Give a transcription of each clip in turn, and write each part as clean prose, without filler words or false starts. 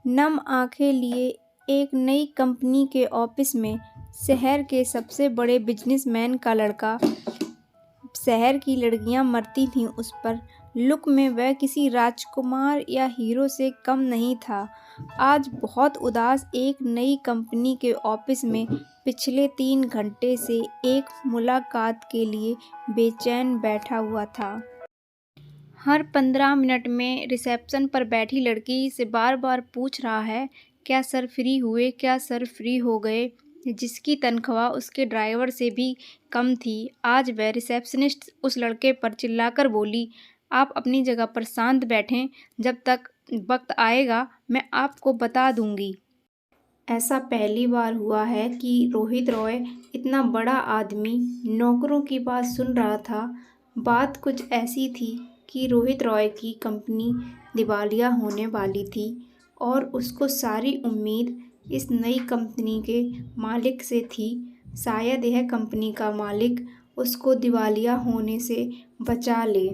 नम आंखें लिए एक नई कंपनी के ऑफिस में शहर के सबसे बड़े बिजनेसमैन का लड़का। शहर की लड़कियां मरती थीं उस पर। लुक में वह किसी राजकुमार या हीरो से कम नहीं था। आज बहुत उदास एक नई कंपनी के ऑफिस में पिछले 3 घंटे से एक मुलाकात के लिए बेचैन बैठा हुआ था। हर 15 मिनट में रिसेप्शन पर बैठी लड़की से बार बार पूछ रहा है, क्या सर फ्री हुए, क्या सर फ्री हो गए, जिसकी तनख्वाह उसके ड्राइवर से भी कम थी। आज वह रिसेप्शनिस्ट उस लड़के पर चिल्लाकर बोली, आप अपनी जगह पर शांत बैठें, जब तक वक्त आएगा मैं आपको बता दूंगी। ऐसा पहली बार हुआ है कि रोहित रॉय इतना बड़ा आदमी नौकरों की बात सुन रहा था। बात कुछ ऐसी थी कि रोहित रॉय की कंपनी दिवालिया होने वाली थी और उसको सारी उम्मीद इस नई कंपनी के मालिक से थी। शायद यह कंपनी का मालिक उसको दिवालिया होने से बचा ले।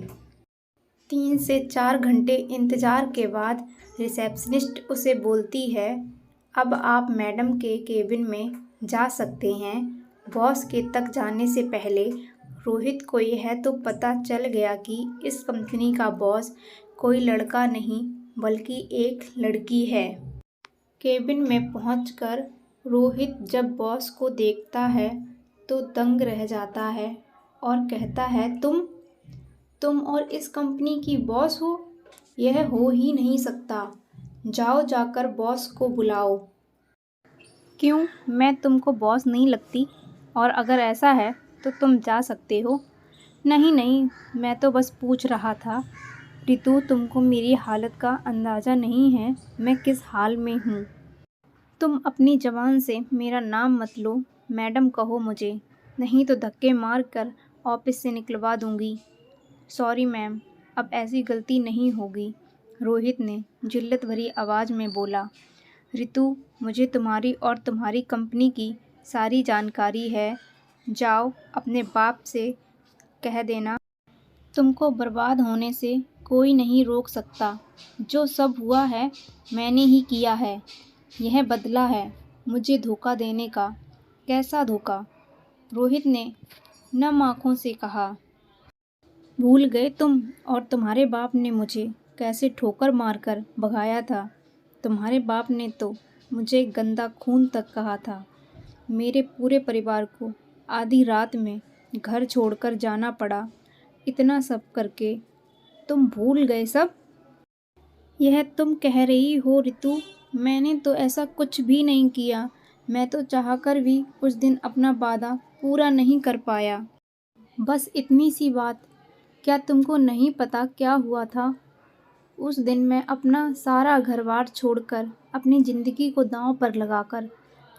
3 से 4 घंटे इंतज़ार के बाद रिसेप्शनिस्ट उसे बोलती है, अब आप मैडम के केबिन में जा सकते हैं। बॉस के तक जाने से पहले रोहित को यह तो पता चल गया कि इस कंपनी का बॉस कोई लड़का नहीं बल्कि एक लड़की है। केबिन में पहुंचकर रोहित जब बॉस को देखता है तो दंग रह जाता है और कहता है, तुम और इस कंपनी की बॉस हो? यह हो ही नहीं सकता। जाओ, जाकर बॉस को बुलाओ। क्यों, मैं तुमको बॉस नहीं लगती? और अगर ऐसा है तो तुम जा सकते हो। नहीं, मैं तो बस पूछ रहा था। रितु, तुमको मेरी हालत का अंदाज़ा नहीं है, मैं किस हाल में हूँ। तुम अपनी ज़बान से मेरा नाम मत लो, मैडम कहो मुझे, नहीं तो धक्के मार कर ऑफिस से निकलवा दूँगी। सॉरी मैम, अब ऐसी गलती नहीं होगी, रोहित ने जिल्लत भरी आवाज़ में बोला। रितु, मुझे तुम्हारी और तुम्हारी कंपनी की सारी जानकारी है। जाओ, अपने बाप से कह देना तुमको बर्बाद होने से कोई नहीं रोक सकता। जो सब हुआ है मैंने ही किया है। यह बदला है मुझे धोखा देने का। कैसा धोखा? रोहित ने नम आँखों से कहा। भूल गए तुम और तुम्हारे बाप ने मुझे कैसे ठोकर मारकर भगाया था। तुम्हारे बाप ने तो मुझे गंदा खून तक कहा था। मेरे पूरे परिवार को आधी रात में घर छोड़कर जाना पड़ा। इतना सब करके तुम भूल गए सब? यह तुम कह रही हो रितु? मैंने तो ऐसा कुछ भी नहीं किया। मैं तो चाहकर भी उस दिन अपना वादा पूरा नहीं कर पाया। बस इतनी सी बात। क्या तुमको नहीं पता क्या हुआ था? उस दिन मैं अपना सारा घर-बार छोड़कर अपनी ज़िंदगी को दांव पर लगाकर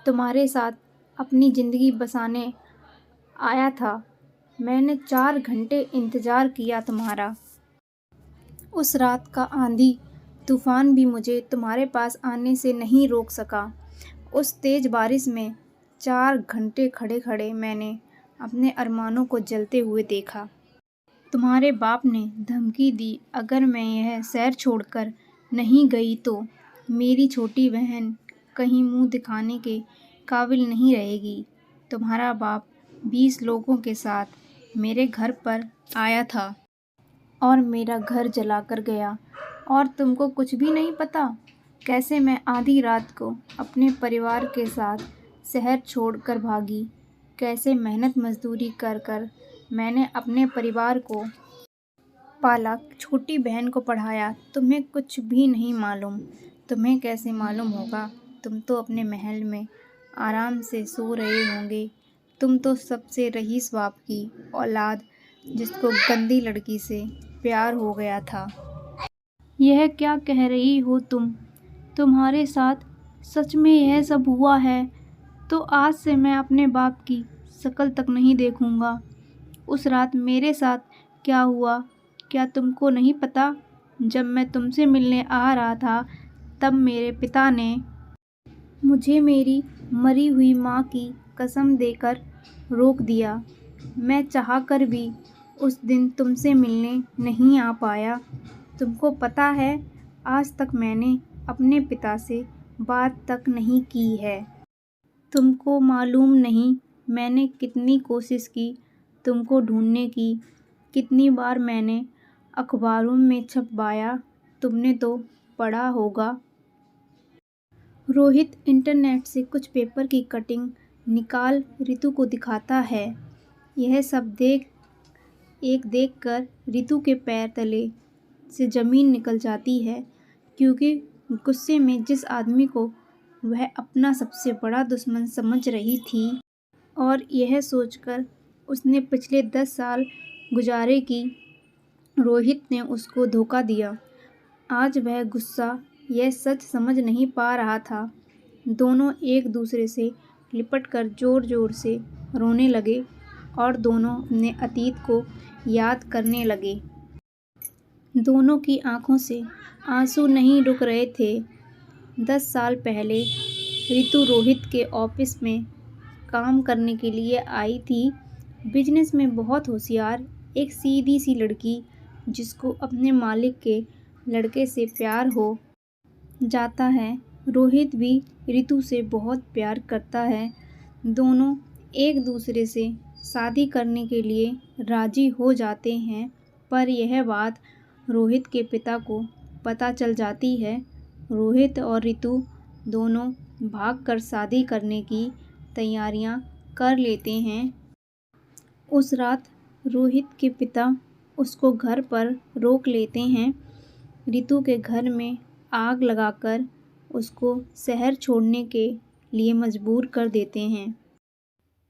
तुम्हारे साथ अपनी ज़िंदगी बसाने आया था। मैंने 4 घंटे इंतज़ार किया तुम्हारा। उस रात का आंधी तूफान भी मुझे तुम्हारे पास आने से नहीं रोक सका। उस तेज़ बारिश में 4 घंटे खड़े-खड़े मैंने अपने अरमानों को जलते हुए देखा। तुम्हारे बाप ने धमकी दी, अगर मैं यह शहर छोड़कर नहीं गई तो मेरी छोटी बहन कहीं मुंह दिखाने के काबिल नहीं रहेगी। तुम्हारा बाप 20 लोगों के साथ मेरे घर पर आया था और मेरा घर जलाकर गया। और तुमको कुछ भी नहीं पता कैसे मैं आधी रात को अपने परिवार के साथ शहर छोड़कर भागी। कैसे मेहनत मजदूरी कर कर मैंने अपने परिवार को पाला, छोटी बहन को पढ़ाया। तुम्हें कुछ भी नहीं मालूम। तुम्हें कैसे मालूम होगा? तुम तो अपने महल में आराम से सो रहे होंगे। तुम तो सबसे रईस बाप की औलाद, जिसको गंदी लड़की से प्यार हो गया था। यह क्या कह रही हो तुम? तुम्हारे साथ सच में यह सब हुआ है तो आज से मैं अपने बाप की शक्ल तक नहीं देखूंगा। उस रात मेरे साथ क्या हुआ क्या तुमको नहीं पता? जब मैं तुमसे मिलने आ रहा था तब मेरे पिता ने मुझे मेरी मरी हुई माँ की कसम देकर रोक दिया। मैं चाहकर भी उस दिन तुमसे मिलने नहीं आ पाया। तुमको पता है, आज तक मैंने अपने पिता से बात तक नहीं की है। तुमको मालूम नहीं मैंने कितनी कोशिश की तुमको ढूंढने की, कितनी बार मैंने अखबारों में छपवाया, तुमने तो पढ़ा होगा। रोहित इंटरनेट से कुछ पेपर की कटिंग निकाल रितु को दिखाता है। यह सब देखकर रितु के पैर तले से ज़मीन निकल जाती है, क्योंकि गुस्से में जिस आदमी को वह अपना सबसे बड़ा दुश्मन समझ रही थी और यह सोचकर उसने पिछले 10 साल गुजारे कि रोहित ने उसको धोखा दिया, आज वह गुस्सा यह सच समझ नहीं पा रहा था। दोनों एक दूसरे से लिपटकर जोर जोर से रोने लगे और दोनों अपने अतीत को याद करने लगे। दोनों की आंखों से आंसू नहीं रुक रहे थे। 10 साल पहले रितु रोहित के ऑफिस में काम करने के लिए आई थी। बिजनेस में बहुत होशियार, एक सीधी सी लड़की जिसको अपने मालिक के लड़के से प्यार हो जाता है। रोहित भी रितु से बहुत प्यार करता है। दोनों एक दूसरे से शादी करने के लिए राजी हो जाते हैं, पर यह बात रोहित के पिता को पता चल जाती है। रोहित और रितु दोनों भागकर शादी करने की तैयारियां कर लेते हैं। उस रात रोहित के पिता उसको घर पर रोक लेते हैं। रितु के घर में आग लगाकर उसको शहर छोड़ने के लिए मजबूर कर देते हैं।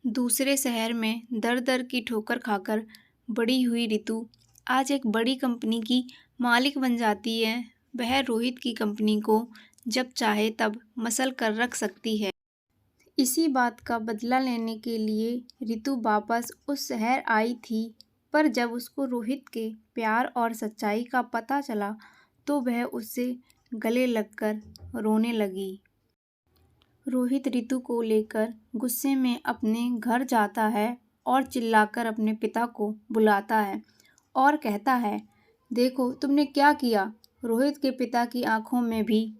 दूसरे शहर में दर दर की ठोकर खाकर बड़ी हुई रितु आज एक बड़ी कंपनी की मालिक बन जाती है। वह रोहित की कंपनी को जब चाहे तब मसल कर रख सकती है। इसी बात का बदला लेने के लिए रितु वापस उस शहर आई थी, पर जब उसको रोहित के प्यार और सच्चाई का पता चला तो वह उससे गले लगकर रोने लगी। रोहित रितु को लेकर गुस्से में अपने घर जाता है और चिल्लाकर अपने पिता को बुलाता है और कहता है, देखो तुमने क्या किया। रोहित के पिता की आंखों में भी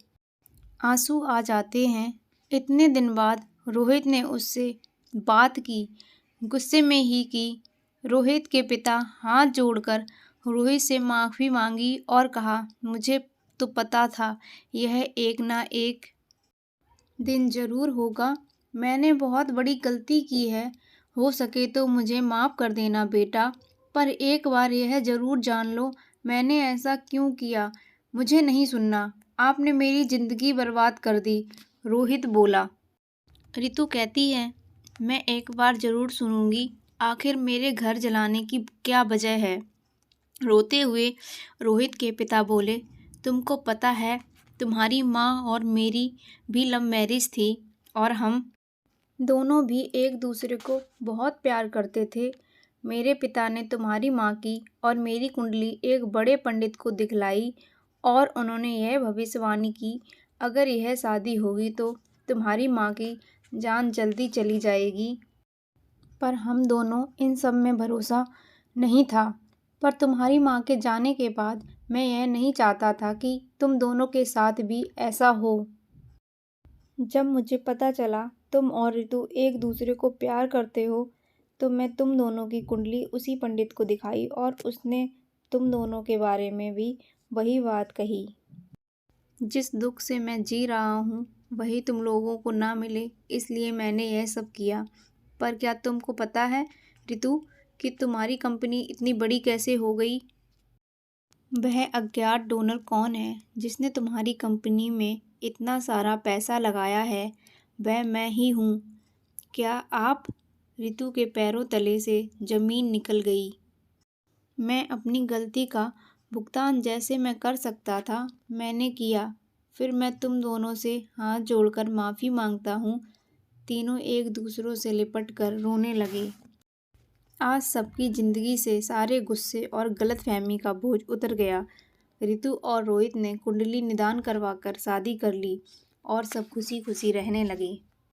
आंसू आ जाते हैं। इतने दिन बाद रोहित ने उससे बात की, गुस्से में ही की। रोहित के पिता हाथ जोड़कर रोहित से माफ़ी मांगी और कहा, मुझे तो पता था यह एक ना एक दिन ज़रूर होगा। मैंने बहुत बड़ी गलती की है, हो सके तो मुझे माफ़ कर देना बेटा, पर एक बार यह ज़रूर जान लो मैंने ऐसा क्यों किया। मुझे नहीं सुनना, आपने मेरी ज़िंदगी बर्बाद कर दी। रोहित बोला। रितु कहती है, मैं एक बार ज़रूर सुनूंगी, आखिर मेरे घर जलाने की क्या वजह है। रोते हुए रोहित के पिता बोले, तुमको पता है तुम्हारी माँ और मेरी भी लव मैरिज थी और हम दोनों भी एक दूसरे को बहुत प्यार करते थे। मेरे पिता ने तुम्हारी माँ की और मेरी कुंडली एक बड़े पंडित को दिखलाई और उन्होंने यह भविष्यवाणी की, अगर यह शादी होगी तो तुम्हारी माँ की जान जल्दी चली जाएगी। पर हम दोनों इन सब में भरोसा नहीं था। पर तुम्हारी माँ के जाने के बाद मैं यह नहीं चाहता था कि तुम दोनों के साथ भी ऐसा हो। जब मुझे पता चला तुम और रितु एक दूसरे को प्यार करते हो तो मैं तुम दोनों की कुंडली उसी पंडित को दिखाई और उसने तुम दोनों के बारे में भी वही बात कही। जिस दुख से मैं जी रहा हूँ वही तुम लोगों को ना मिले, इसलिए मैंने यह सब किया। पर क्या तुमको पता है रितु कि तुम्हारी कंपनी इतनी बड़ी कैसे हो गई? वह अज्ञात डोनर कौन है जिसने तुम्हारी कंपनी में इतना सारा पैसा लगाया है? वह मैं ही हूँ। क्या आप? रितु के पैरों तले से ज़मीन निकल गई। मैं अपनी गलती का भुगतान जैसे मैं कर सकता था मैंने किया, फिर मैं तुम दोनों से हाथ जोड़कर माफ़ी मांगता हूँ। तीनों एक दूसरों से लिपटकर रोने लगे। आज सबकी ज़िंदगी से सारे गुस्से और गलतफहमी का बोझ उतर गया। रितु और रोहित ने कुंडली निदान करवाकर शादी कर ली और सब खुशी खुशी रहने लगे।